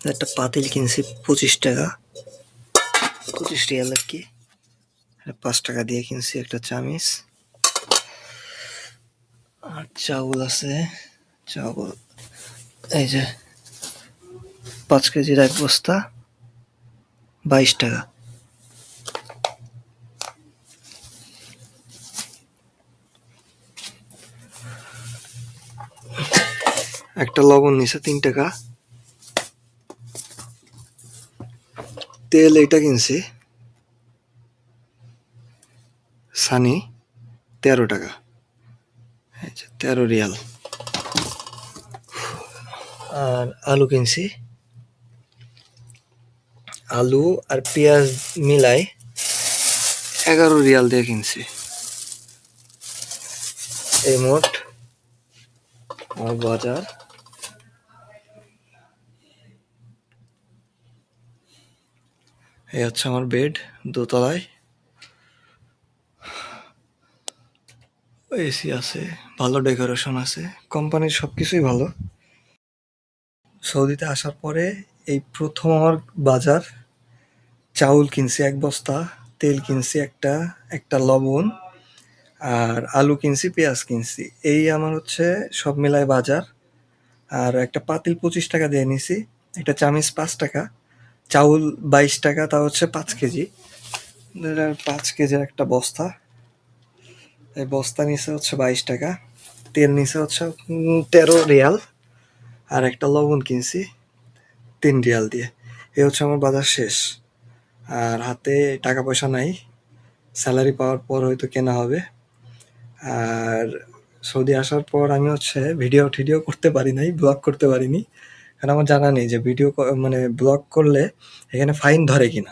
একটা পাতিল কিনছি 25 টাকা, 25 রিয়াল আর কি। 5 টাকা দিয়ে কিনছি একটা চামিচ। আর চাউল আছে, চাউল এই যে 5 কেজির 1 বস্তা, 22 টাকা। একটা লবণ নিছে 3 টাকা। তেল এটা কিনছি সানি 13 টাকা, 13 রিয়াল। আর আলু কিনছি, আলু আর পেঁয়াজ মিলাই 11 রিয়াল দিয়ে কিনছি। এই মোট আমার বাজার। এই হচ্ছে আমার বেড, দোতলায়। এসি আছে, ভালো ডেকোরেশন আছে, কোম্পানির সবকিছুই ভালো। সৌদিতে আসার পরে এই প্রথম আমার বাজার। চাউল কিনছি 1 বস্তা, তেল কিনছি একটা লবণ, আর আলু কিনছি, পেঁয়াজ কিনছি। এই আমার হচ্ছে সব মিলায় বাজার। আর একটা পাতিল 25 টাকা দিয়ে নিছি, একটা চামিচ 5 টাকা, চাউল 22 টাকা, তা হচ্ছে 5 কেজি। 5 কেজির একটা বস্তা, এই বস্তা নিচে হচ্ছে 22 টাকা। তেল নিচে হচ্ছে 13 রিয়াল। আর একটা লবণ কিনছি 3 রিয়াল দিয়ে। এই হচ্ছে আমার বাজার শেষ। আর হাতে টাকা পয়সা নাই, স্যালারি পাওয়ার পর হয়তো কেনা হবে। আর সৌদি আসার পর আমি হচ্ছে ভিডিও টিডিও করতে পারি নাই, ব্লগ করতে পারিনি, কারণ আমার জানা নেই যে ভিডিও মানে ব্লগ করলে এখানে ফাইন ধরে কিনা।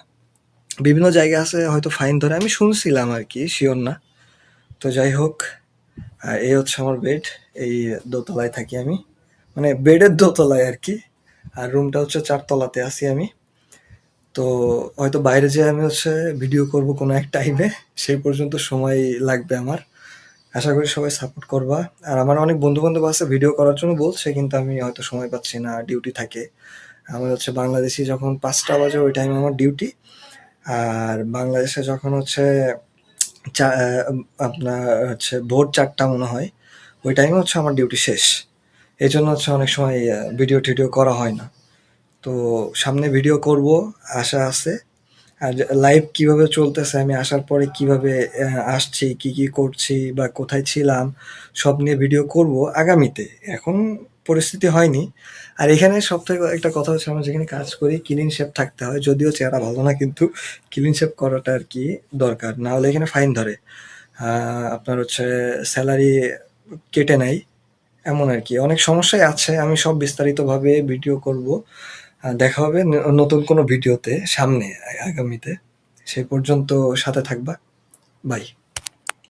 বিভিন্ন জায়গায় আছে হয়তো ফাইন ধরে, আমি শুনছিলাম আর কি, শিওর না। তো যাই হোক, এই হচ্ছে আমার বেড। এই দোতলায় থাকি আমি, মানে বেডের দোতলায় আর কি। আর রুমটা হচ্ছে 4 তলাতে আছি আমি। তো হয়তো বাইরে যেয়ে আমি হচ্ছে ভিডিও করব কোনো এক টাইমে, সেই পর্যন্ত সময় লাগবে আমার। আশা করি সবাই সাপোর্ট করবা। আর আমার অনেক বন্ধু বান্ধব আছে ভিডিও করার জন্য বলছে, কিন্তু আমি হয়তো সময় পাচ্ছি না, ডিউটি থাকে। আমার হচ্ছে বাংলাদেশি যখন 5টা বাজে ওই টাইমে আমার ডিউটি। আর বাংলাদেশে যখন হচ্ছে আপনার হচ্ছে ভোর 4টা মনে হয়, ওই টাইমে হচ্ছে আমার ডিউটি শেষ। এই জন্য হচ্ছে অনেক সময় ভিডিও টিডিও করা হয় না। তো সামনে ভিডিও করব, আশা আছে। আর লাইভ কিভাবে চলতেছে, আমি আসার পরে কিভাবে আসছি, কি কি করছি বা কোথায় ছিলাম, সব নিয়ে ভিডিও করব আগামীতে। এখন পরিস্থিতি হয়নি। আর এখানে সবথেকে একটা কথা হচ্ছে, আমরা যেখানে কাজ করি ক্লিন শেপ থাকতে হয়, যদিও চেহারা ভালো না, কিন্তু ক্লিন শেপ করাটা আর কি দরকার, না হলে এখানে ফাইন ধরে। আপনার হচ্ছে স্যালারি কেটে নেয়, এমন আর কি অনেক সমস্যাই আছে। আমি সব বিস্তারিতভাবে ভিডিও করব। দেখা হবে নতুন কোনো ভিডিওতে সামনে, আগামীতে। সেই পর্যন্ত সাথে থাকবা। বাই।